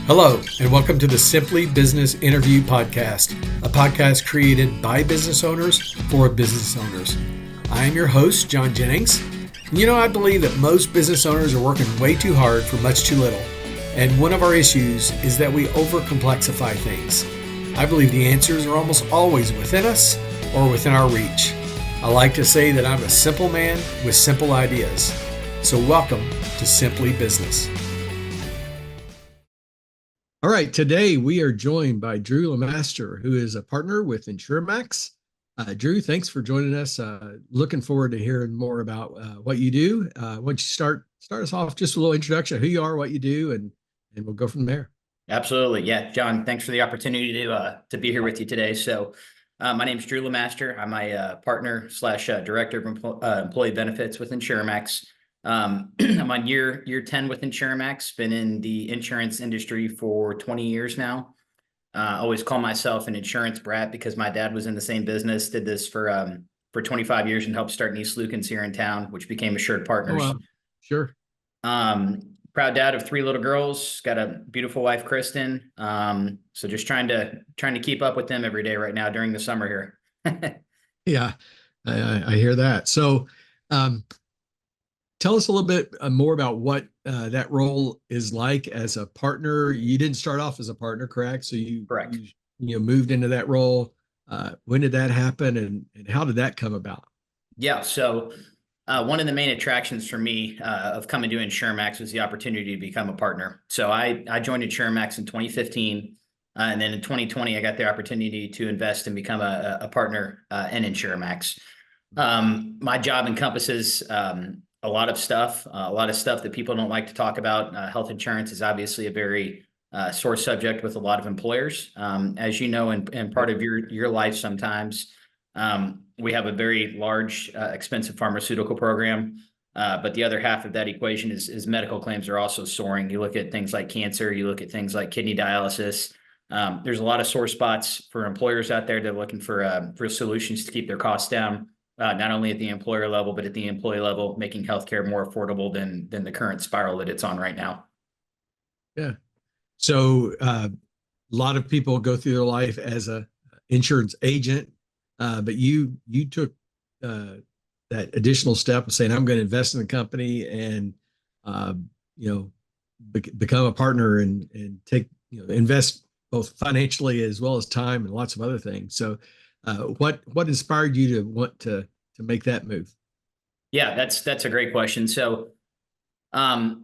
Hello, and welcome to the Simply Business Interview Podcast, a podcast created by business owners for business owners. I am your host, John Jennings. And I believe that most business owners are working way too hard for much too little. And one of our issues is that we overcomplexify things. I believe the answers are almost always within us or within our reach. I like to say that I'm a simple man with simple ideas. So welcome to Simply Business. All right, today we are joined by Drew LaMaster, who is a partner with Insuramax. Drew, thanks for joining us. Looking forward to hearing more about what you do. Why don't you start us off, just a little introduction of who you are, what you do, and we'll go from there. Absolutely. Yeah, John, thanks for the opportunity to be here with you today. So my name is Drew LaMaster. I'm a partner / director of employee benefits with Insuramax. I'm on year 10 with Insuramax, been in the insurance industry for 20 years now. Always call myself an insurance brat because my dad was in the same business, did this for 25 years and helped start East Lucans here in town, which became Assured Partners. Oh, wow. Sure. Proud dad of 3 little girls, got a beautiful wife, Kristen. So just trying to keep up with them every day right now during the summer here. Yeah, I hear that. So, tell us a little bit more about what that role is like as a partner. You didn't start off as a partner, correct? So Correct. You moved into that role. When did that happen, and how did that come about? Yeah. So one of the main attractions for me of coming to Insuramax was the opportunity to become a partner. So I joined Insuramax in 2015. And then in 2020, I got the opportunity to invest and become a partner in Insuramax. My job encompasses a lot of stuff that people don't like to talk about. Health insurance is obviously a very sore subject with a lot of employers. As you know, in part of your life sometimes, we have a very large, expensive pharmaceutical program. But the other half of that equation is medical claims are also soaring. You look at things like cancer, you look at things like kidney dialysis. There's a lot of sore spots for employers out there that are looking for solutions to keep their costs down. Not only at the employer level, but at the employee level, making healthcare more affordable than the current spiral that it's on right now. Yeah. So a lot of people go through their life as a insurance agent, but you took that additional step of saying, I'm going to invest in the company and become a partner and take invest both financially as well as time and lots of other things. So what inspired you to want to make that move? Yeah, that's a great question. So a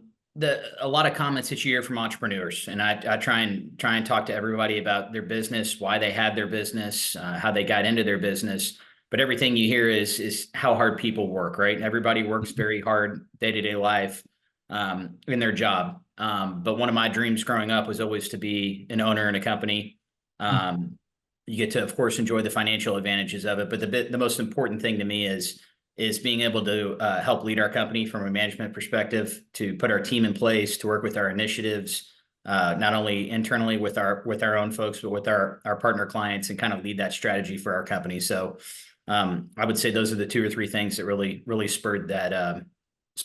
lot of comments that you hear from entrepreneurs, and I try and talk to everybody about their business, why they had their business, how they got into their business. But everything you hear is how hard people work, right? Everybody works very hard day-to-day life in their job. But one of my dreams growing up was always to be an owner in a company. You get to, of course, enjoy the financial advantages of it. But the most important thing to me is being able to help lead our company from a management perspective, to put our team in place, to work with our initiatives, not only internally with our own folks, but with our partner clients, and kind of lead that strategy for our company. So I would say those are the 2 or 3 things that really spurred that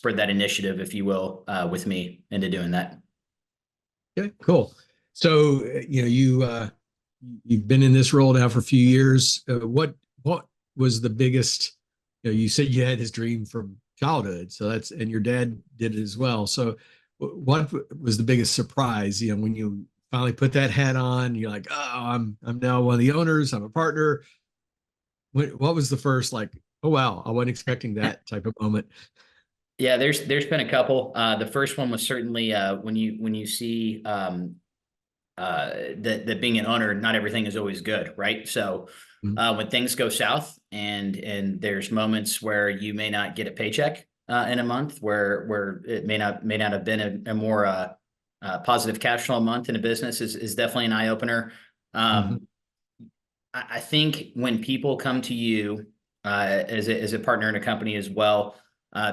initiative, if you will, with me into doing that. Okay, cool. So you've been in this role now for a few years. What was the biggest? You said you had this dream from childhood, and your dad did it as well. So, what was the biggest surprise? When you finally put that hat on, you're like, oh, I'm now one of the owners. I'm a partner. What was the first oh wow, I wasn't expecting that type of moment? Yeah, there's been a couple. The first one was certainly when you see that being an owner, not everything is always good, right? So when things go south and there's moments where you may not get a paycheck in a month, where it may not have been a more positive cash flow month in a business, is definitely an eye opener. I think when people come to you as a partner in a company as well,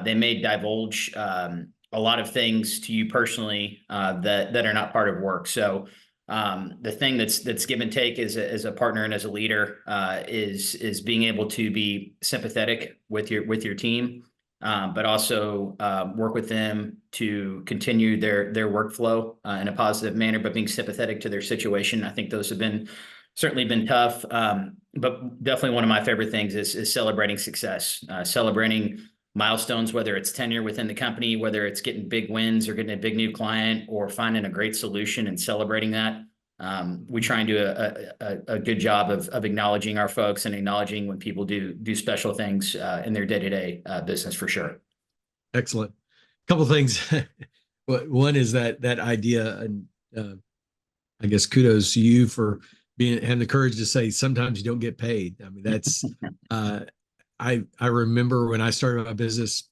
they may divulge a lot of things to you personally that are not part of work. So the thing that's give and take as a partner and as a leader is being able to be sympathetic with your team, but also work with them to continue their workflow in a positive manner, but being sympathetic to their situation. I think those have certainly been tough, but definitely one of my favorite things is celebrating success, celebrating milestones, whether it's tenure within the company, whether it's getting big wins or getting a big new client or finding a great solution and celebrating that. We try and do a good job of acknowledging our folks and acknowledging when people do special things in their day-to-day business for sure. Excellent. A couple of things. One is that idea, and I guess kudos to you for having the courage to say sometimes you don't get paid. I mean, that's I remember when I started my business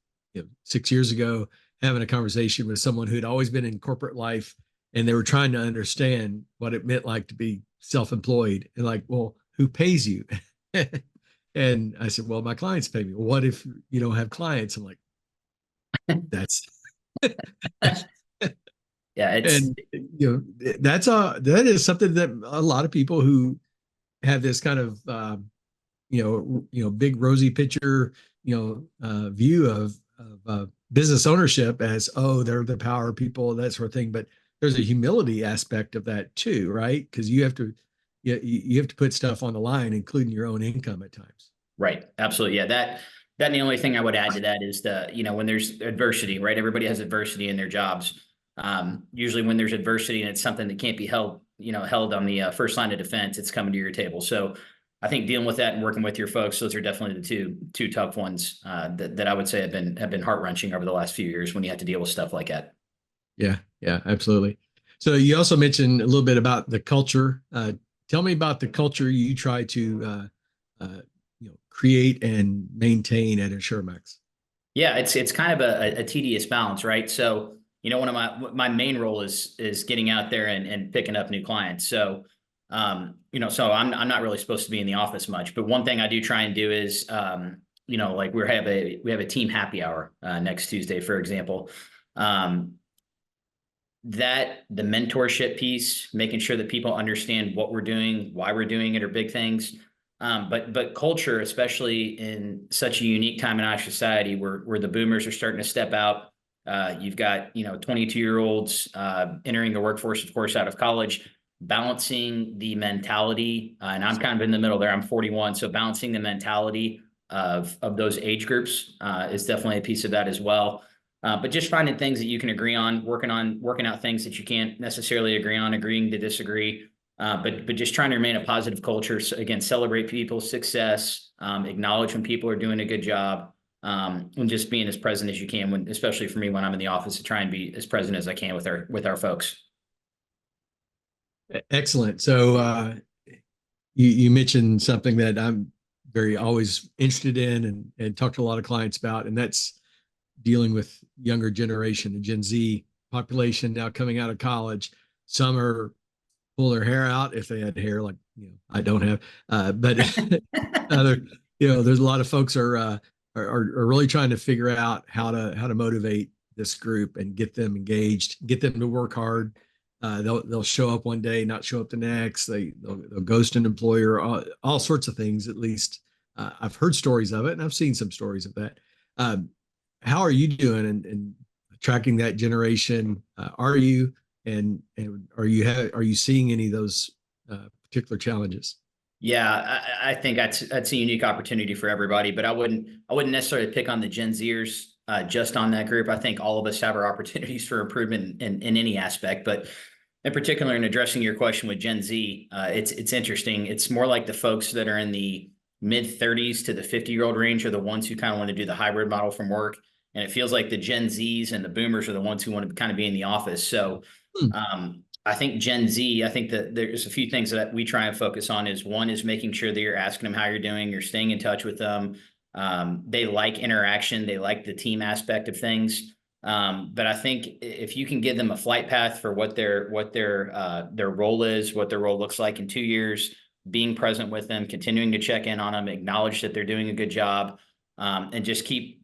6 years ago, having a conversation with someone who'd always been in corporate life, and they were trying to understand what it meant like to be self-employed, and like, well, who pays you? And I said, well, my clients pay me. Well, what if you don't have clients? I'm like, that's yeah, and that is something that a lot of people who have this kind of big rosy picture view of business ownership as, oh, they're the power people, that sort of thing, but there's a humility aspect of that too, right? Because you have to put stuff on the line, including your own income at times. Right. Absolutely. Yeah. That and the only thing I would add to that is when there's adversity, right? Everybody has adversity in their jobs. Usually when there's adversity and it's something that can't be held on the first line of defense, it's coming to your table. So I think dealing with that and working with your folks, those are definitely the two tough ones that I would say have been heart-wrenching over the last few years when you have to deal with stuff like that. Yeah, absolutely. So you also mentioned a little bit about the culture. Tell me about the culture you try to create and maintain at Insuramax. Yeah, it's kind of a tedious balance, right? So one of my main role is getting out there and picking up new clients. So so I'm not really supposed to be in the office much, but one thing I do try and do is like we have a team happy hour next Tuesday, for example. That the mentorship piece, making sure that people understand what we're doing, why we're doing it, are big things. But culture, especially in such a unique time in our society where the boomers are starting to step out. You've got 22-year-olds entering the workforce, of course, out of college, balancing the mentality, and I'm kind of in the middle there. I'm 41, so balancing the mentality of those age groups is definitely a piece of that as well. But just finding things that you can agree on, working out things that you can't necessarily agree on, agreeing to disagree, but just trying to remain a positive culture. So again, celebrate people's success, acknowledge when people are doing a good job, and just being as present as you can, especially for me when I'm in the office, to try and be as present as I can with our folks. Excellent. So you mentioned something that I'm always interested in and talk to a lot of clients about, and that's dealing with younger generation, the Gen Z population now coming out of college. Some are pull their hair out if they had hair, like I don't have, but other, there's a lot of folks are really trying to figure out how to motivate this group and get them engaged, get them to work hard. They'll show up one day, not show up the next. They'll ghost an employer, all sorts of things. At least I've heard stories of it, and I've seen some stories of that. How are you doing in tracking that generation? Are you are you seeing any of those particular challenges? Yeah, I think that's a unique opportunity for everybody, but I wouldn't necessarily pick on the Gen Zers just on that group. I think all of us have our opportunities for improvement in any aspect, but in particular, in addressing your question with Gen Z, it's interesting. It's more like the folks that are in the mid 30s to the 50-year-old range are the ones who kind of want to do the hybrid model from work. And it feels like the Gen Zs and the boomers are the ones who want to kind of be in the office. So I think Gen Z, I think that there's a few things that we try and focus on. One is making sure that you're asking them how you're doing, you're staying in touch with them. They like interaction. They like the team aspect of things. But I think if you can give them a flight path for what their role is, what their role looks like in 2 years, being present with them, continuing to check in on them, acknowledge that they're doing a good job, and just keep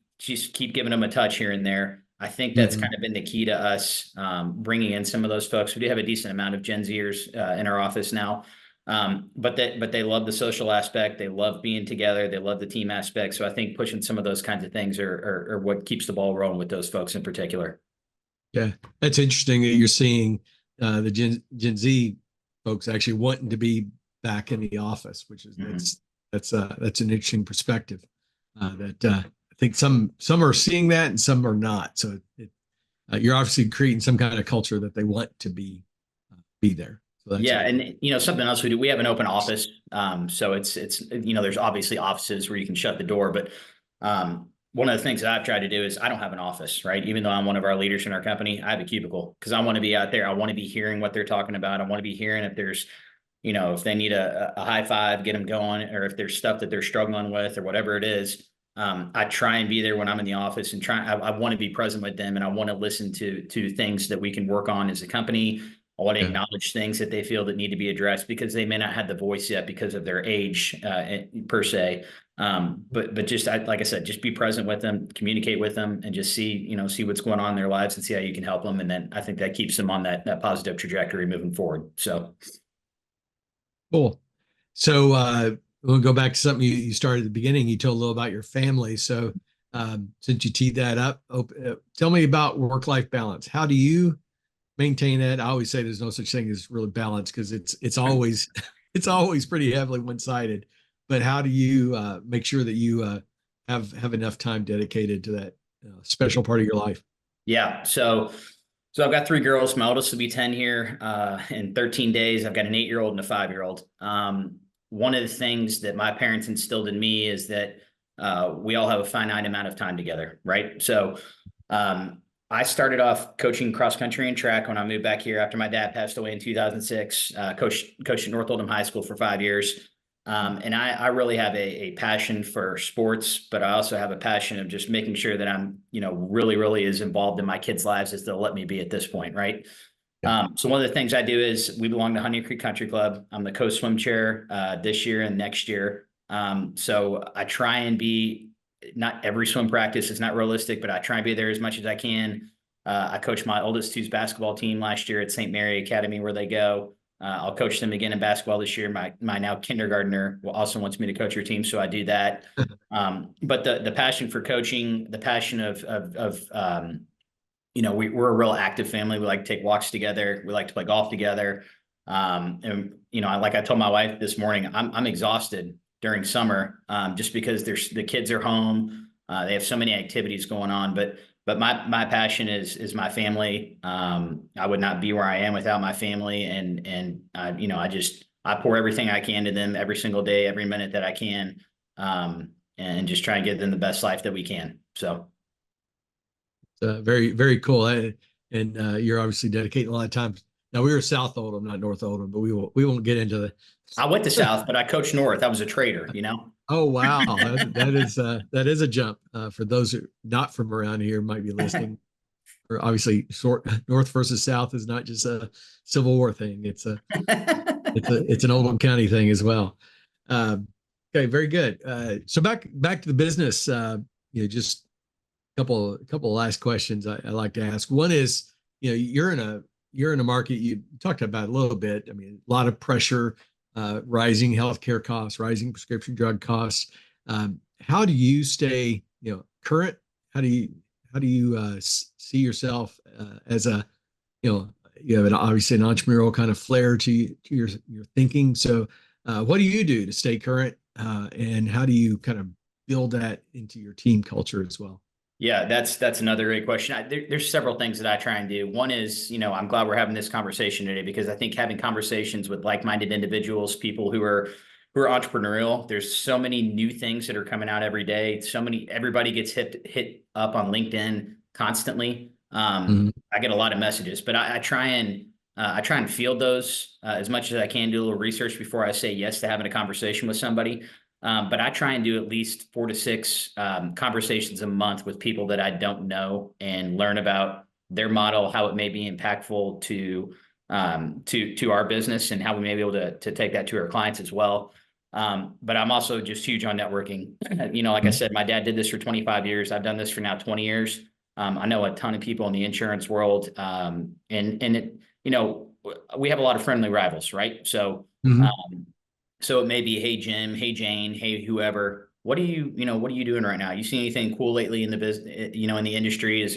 giving them a touch here and there. I think that's kind of been the key to us bringing in some of those folks. We do have a decent amount of Gen Zers in our office now. But they love the social aspect. They love being together. They love the team aspect. So I think pushing some of those kinds of things are what keeps the ball rolling with those folks in particular. Yeah, that's interesting that you're seeing the Gen Z folks actually wanting to be back in the office, which is that's an interesting perspective. That I think some are seeing that and some are not. So you're obviously creating some kind of culture that they want to be there. So that's Yeah, and something else we do. We have an open office, so it's there's obviously offices where you can shut the door, but one of the things that I've tried to do is I don't have an office, right? Even though I'm one of our leaders in our company, I have a cubicle because I want to be out there. I want to be hearing what they're talking about. I want to be hearing if there's, if they need a high five, get them going, or if there's stuff that they're struggling with or whatever it is. I try and be there when I'm in the office and I want to be present with them and I want to listen to things that we can work on as a company. I want to acknowledge things that they feel that need to be addressed because they may not have the voice yet because of their age per se. But just like I said, just be present with them, communicate with them, and just see what's going on in their lives and see how you can help them. And then I think that keeps them on that positive trajectory moving forward. So cool. So we'll go back to something you started at the beginning. You told a little about your family. So since you teed that up, tell me about work-life balance. How do you maintain that? I always say there's no such thing as really balance because it's always it's always pretty heavily one-sided. But how do you make sure that you have enough time dedicated to that special part of your life? Yeah. So I've got 3 girls. My oldest will be 10 here in 13 days. I've got an 8-year-old and a 5-year-old. One of the things that my parents instilled in me is that we all have a finite amount of time together, right? So I started off coaching cross country and track when I moved back here after my dad passed away in 2006. Coached at North Oldham High School for 5 years. And I really have a passion for sports, but I also have a passion of just making sure that I'm, really, really as involved in my kids' lives as they'll let me be at this point, right? Yeah. So one of the things I do is we belong to Honey Creek Country Club. I'm the co-swim chair this year and next year. So I try and be, not every swim practice is not realistic, but I try and be there as much as I can. I coached my oldest two's basketball team last year at St. Mary Academy where they go. I'll coach them again in basketball this year. My now kindergartner also wants me to coach her team, so I do that. But the passion for coaching, the passion of we're a real active family. We like to take walks together. We like to play golf together. And like I told my wife this morning, I'm exhausted during summer just because the kids are home. They have so many activities going on, but my passion is my family. I would not be where I am without my family. And I pour everything I can to them every single day, every minute that I can, and just try and give them the best life that we can. So. Very, very cool. And you're obviously dedicating a lot of time. Now we were South Oldham, not North Oldham, but we won't get into the. I went to South, but I coached North. I was a trader, Oh, wow. That is a jump for those who are not from around here might be listening. Obviously, North versus South is not just a Civil War thing. It's an Oldham County thing as well. Okay, very good. So back to the business. Just a couple of last questions I like to ask. One is, you're in a market you talked about a little bit. I mean, a lot of pressure. Rising healthcare costs, rising prescription drug costs. How do you stay, current? How do you see yourself as a, you have obviously an entrepreneurial kind of flair to your thinking. So, what do you do to stay current, and how do you kind of build that into your team culture as well? Yeah, that's another great question. There's several things that I try and do. One is, I'm glad we're having this conversation today because I think having conversations with like-minded individuals, people who are entrepreneurial, there's so many new things that are coming out every day. Everybody gets hit up on LinkedIn constantly. I get a lot of messages, but I try and field those as much as I can, do a little research before I say yes to having a conversation with somebody. But I try and do at least 4 to 6 conversations a month with people that I don't know and learn about their model, how it may be impactful to our business and how we may be able to take that to our clients as well. But I'm also just huge on networking. Like I said, my dad did this for 25 years. I've done this for now 20 years. I know a ton of people in the insurance world, and we have a lot of friendly rivals, right? So Hmm. So it may be, hey, Jim, hey, Jane, hey, whoever, what are you doing right now? You see anything cool lately in the business, in the industry? Is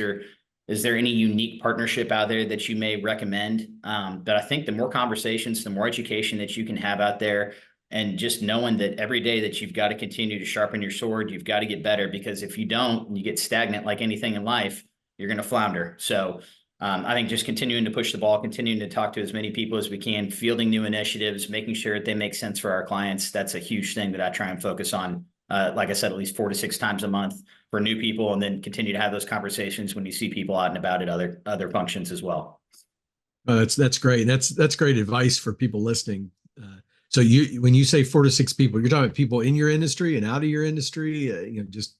there any unique partnership out there that you may recommend? But I think the more conversations, the more education that you can have out there, and just knowing that every day that you've got to continue to sharpen your sword, you've got to get better, because if you don't, and you get stagnant like anything in life, you're going to flounder. So I think just continuing to push the ball, continuing to talk to as many people as we can, fielding new initiatives, making sure that they make sense for our clients. That's a huge thing that I try and focus on. Like I said, at least 4 to 6 times a month for new people, and then continue to have those conversations when you see people out and about at other functions as well. That's great. That's great advice for people listening. So when you say 4 to 6 people, you're talking about people in your industry and out of your industry, just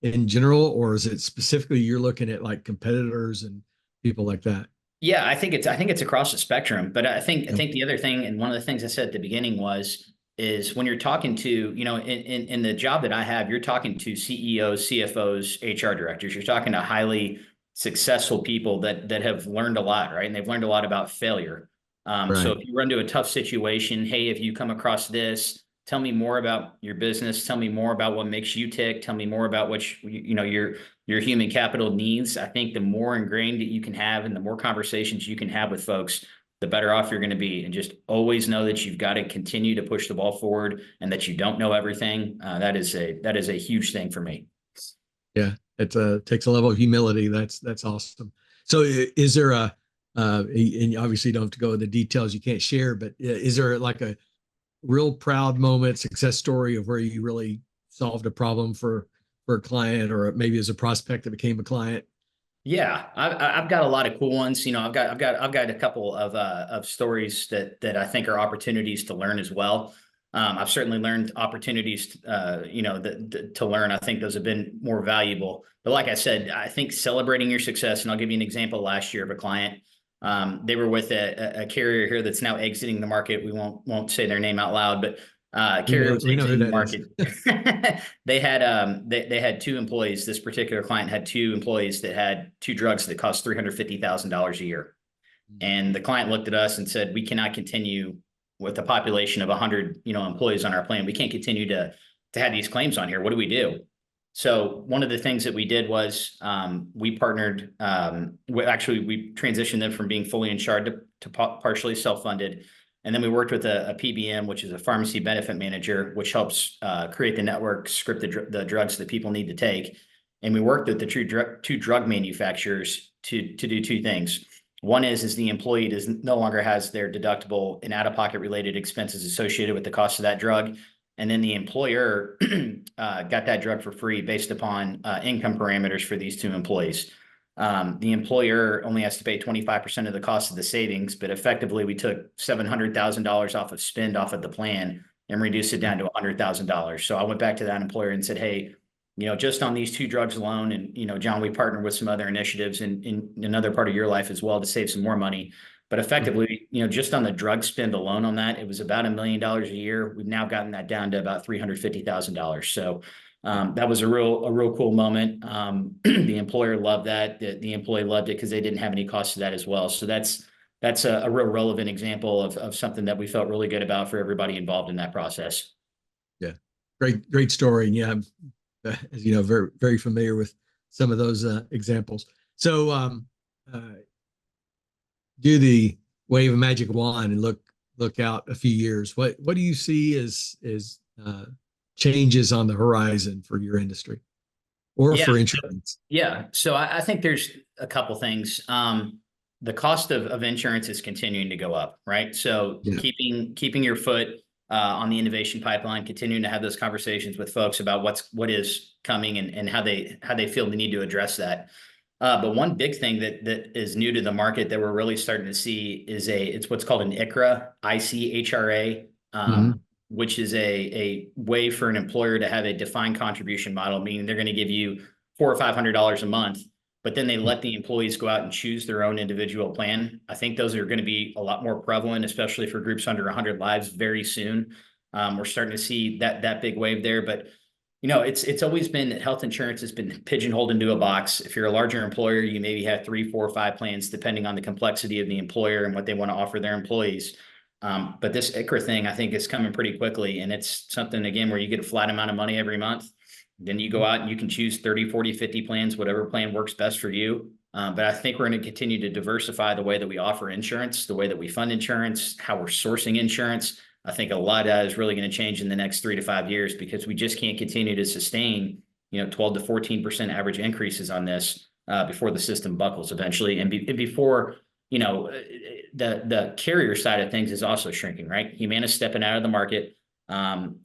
in general, or is it specifically you're looking at like competitors and people like that? Yeah, I think it's across the spectrum, but I think the other thing, and one of the things I said at the beginning is when you're talking to, in the job that I have, you're talking to CEOs, CFOs, HR directors. You're talking to highly successful people that have learned a lot, right? And they've learned a lot about failure. So Right. if you run into a tough situation, hey, if you come across this, tell me more about your business. Tell me more about what makes you tick. Tell me more about what your human capital needs. I think the more ingrained that you can have and the more conversations you can have with folks, the better off you're going to be. And just always know that you've got to continue to push the ball forward, and that you don't know everything. That is a huge thing for me. Yeah. It takes a level of humility. That's awesome. So is there and obviously you don't have to go into details you can't share, but is there like a real proud moment, success story of where you really solved a problem for a client, or maybe as a prospect that became a client? Yeah, I've got a lot of cool ones. I've got a couple of stories that I think are opportunities to learn as well. I've certainly learned opportunities, to learn. I think those have been more valuable. But like I said, I think celebrating your success, and I'll give you an example last year of a client. They were with a carrier here that's now exiting the market. We won't say their name out loud, but carrier was We know who exiting the that is. market. They had 2 employees. This particular client had 2 employees that had 2 drugs that cost $350,000 a year. And the client looked at us and said, "We cannot continue with a population of 100, employees on our plan. We can't continue to have these claims on here. What do we do?" So one of the things that we did was we partnered. We transitioned them from being fully insured to partially self-funded. And then we worked with a PBM, which is a pharmacy benefit manager, which helps create the network, script the drugs that people need to take. And we worked with the two drug manufacturers to do 2 things. One is the employee no longer has their deductible and out-of-pocket related expenses associated with the cost of that drug. And then the employer got that drug for free based upon income parameters for these 2 employees. The employer only has to pay 25% of the cost of the savings, but effectively we took $700,000 off of spend off of the plan and reduced it down to $100,000. So I went back to that employer and said, "Hey, just on these 2 drugs alone, and John, we partnered with some other initiatives in another part of your life as well to save some more money. But effectively, just on the drug spend alone on that, it was about $1 million a year. We've now gotten that down to about $350,000. So that was a real cool moment. The employer loved that. The employee loved it because they didn't have any cost to that as well. So that's a real relevant example of something that we felt really good about for everybody involved in that process. Yeah. Great story. And yeah, I'm, as you know, very, very familiar with some of those examples. So do the wave a magic wand and look out a few years. What do you see as changes on the horizon for your industry or Yeah. for insurance? Yeah. So I think there's a couple things. The cost of insurance is continuing to go up, right? So Yeah. keeping your foot on the innovation pipeline, continuing to have those conversations with folks about what is coming and how they feel the need to address that. But one big thing that is new to the market that we're really starting to see is it's what's called an ICHRA, ICHRA, Mhm. which is a way for an employer to have a defined contribution model, meaning they're going to give you $400 or $500 a month, but then they let the employees go out and choose their own individual plan. I think those are going to be a lot more prevalent, especially for groups under 100 lives very soon. We're starting to see that big wave there, but it's always been that health insurance has been pigeonholed into a box. If you're a larger employer, you maybe have 3, 4, 5 plans, depending on the complexity of the employer and what they want to offer their employees. But this ICHRA thing, I think, is coming pretty quickly. And it's something, again, where you get a flat amount of money every month. Then you go out and you can choose 30, 40, 50 plans, whatever plan works best for you. But I think we're going to continue to diversify the way that we offer insurance, the way that we fund insurance, how we're sourcing insurance. I think a lot of that is really going to change in the next 3 to 5 years, because we just can't continue to sustain, 12 to 14% average increases on this before the system buckles eventually. And before, the carrier side of things is also shrinking, right? Humana's stepping out of the market.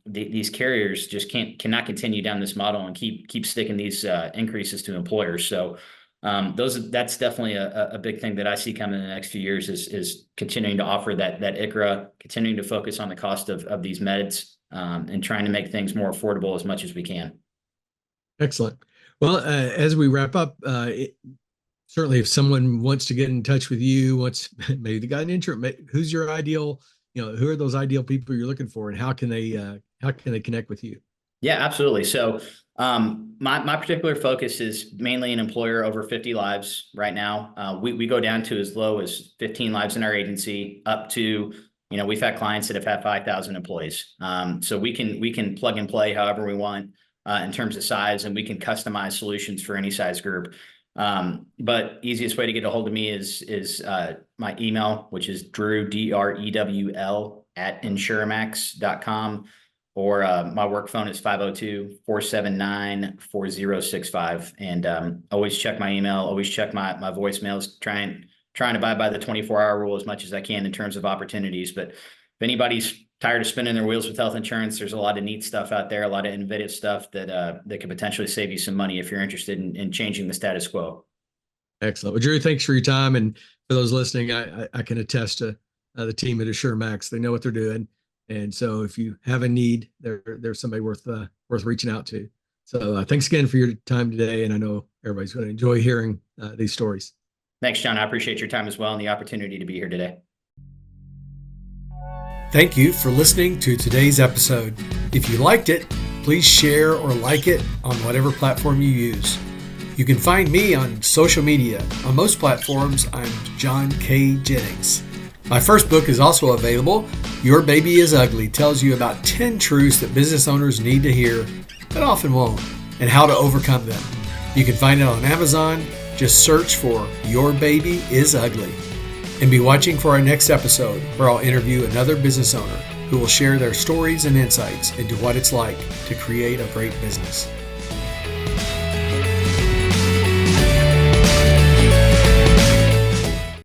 These carriers just cannot continue down this model and keep sticking these increases to employers. So that's definitely a big thing that I see coming in the next few years is continuing to offer that ICHRA, continuing to focus on the cost of these meds, and trying to make things more affordable as much as we can. Excellent. Well, as we wrap up, certainly if someone wants to get in touch with you, maybe they got an insurance, who's your ideal, who are those ideal people you're looking for, and how can they connect with you? Yeah, absolutely. So my particular focus is mainly an employer over 50 lives right now. We go down to as low as 15 lives in our agency, up to, we've had clients that have had 5,000 employees. So we can plug and play however we want in terms of size, and we can customize solutions for any size group. But easiest way to get a hold of me is my email, which is Drew, DREWL @Insuramax.com. Or my work phone is 502-479-4065. And always check my email, always check my voicemails, trying to abide by the 24-hour rule as much as I can in terms of opportunities. But if anybody's tired of spinning their wheels with health insurance, there's a lot of neat stuff out there, a lot of innovative stuff that could potentially save you some money if you're interested in changing the status quo. Excellent. Well, Drew, thanks for your time. And for those listening, I can attest to the team at InsuramaX. They know what they're doing. And so if you have a need, there's somebody worth reaching out to. So thanks again for your time today. And I know everybody's going to enjoy hearing these stories. Thanks, John. I appreciate your time as well and the opportunity to be here today. Thank you for listening to today's episode. If you liked it, please share or like it on whatever platform you use. You can find me on social media. On most platforms, I'm John K. Jennings. My first book is also available. Your Baby is Ugly tells you about 10 truths that business owners need to hear, but often won't, and how to overcome them. You can find it on Amazon. Just search for Your Baby is Ugly. And be watching for our next episode, where I'll interview another business owner who will share their stories and insights into what it's like to create a great business.